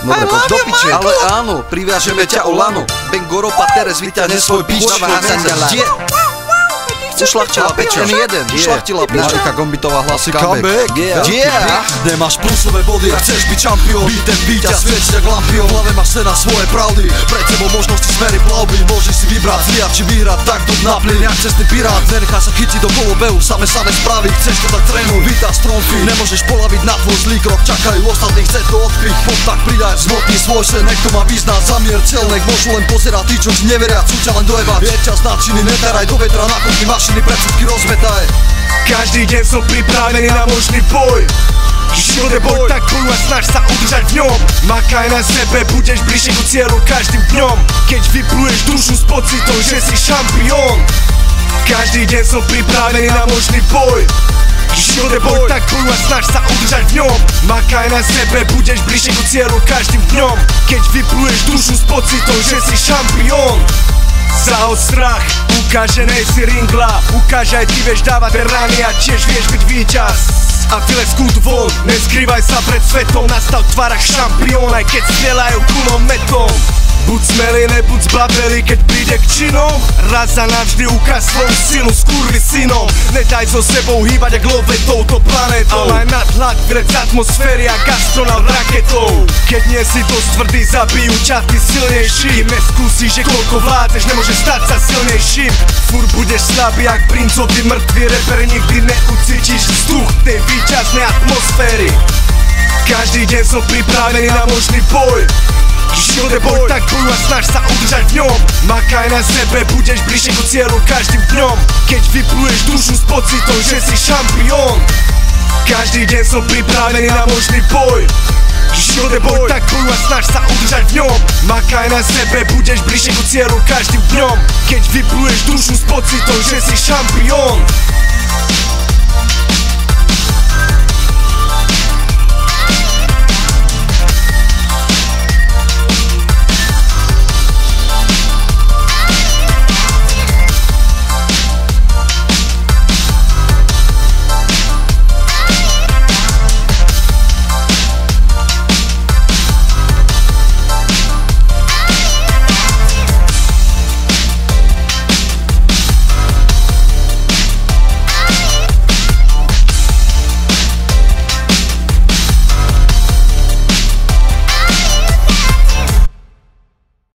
Dobre, poď do piče. Ale áno, priviažeme ťa o lano. Ben Goropa teraz vyťahne svoj bič. Ušľachtila peča, ušľachtila peča. Marika Gombitová hlasí comeback. Nemáš plusové body a chceš byť čampión. Byť ten víťaz, svietiť jak lampión. V hlave máš na svoje pravdy, pred tebou možnosti smery plavby. Môžeš si vybrať zliať či vyhrať, tak to naplň jak cestný pirát. Nenechá sa chytiť do kolobehu, same spraví. Chceš to tak trénuj, víta stromfy. Nemôžeš polaviť na tvoj zlý krok, čakajú ostatní, chce to odkryť. Poď tak pridaj, zmotni svoj sen, nech to má význam. Zamier celnek, môžu len pozerať tí, čo ti neveria, chcú ťa len dojebať. Je čas na činy, neteraj do vetra, nakopni mašiny, predsudky rozmetaj. Každý deň som pripravený na možný boj. Život je boj, tak bojuj a snaž sa udržať v ňom. Makaj na sebe, budeš bližšie ku cieľu každým dňom. Keď vypluješ dušu s pocitom, že si šampión. Každý deň som pripravený na možný boj. Život je boj, tak bojuj a snaž sa udržať v ňom. Makaj na sebe, budeš bližšie ku cieľu každým dňom. Keď vypluješ dušu s pocitom, že si šampión. Zahod strach, ukáže nejsi ringla. Ukáže aj ty vieš dávať rany a tiež vieš byť víťaz. A vylez kút von, neskrývaj sa pred svetom. Nastav v tvárach šampión, aj keď strieľajú kulometom. Buď smelý, nebuď zbabelý, keď príde k činom. Raz a navždy ukáž svoju silu skurvysynom. Nedaj so sebou hýbať jak love touto planetou. Maj nadhľad, vrec atmosféry a astronaut raketou. Keď nie si dosť tvrdý, zabijú ťa ty silnejší. Kým neskúsiš, že koľko vládzeš, nemôžeš stať sa silnejším. Furt budeš slabý jak princovi, mŕtvy reper, nikdy neucítiš vzduch tej víťaznej atmosféry. Každý deň som pripravený na možný boj. Život je boj, tak bojuj a snaž sa udržať v ňom. Makaj na sebe, budeš bližšie ku cieľu každým dňom. Keď vypluješ dušu s pocitom, že si šampión. Každý deň som pripravený na možný boj. Život je boj, tak bojuj a snaž sa udržať v ňom. Makaj na sebe, budeš bližšie ku cieľu každým dňom. Keď vypluješ dušu s pocitom, že si šampión.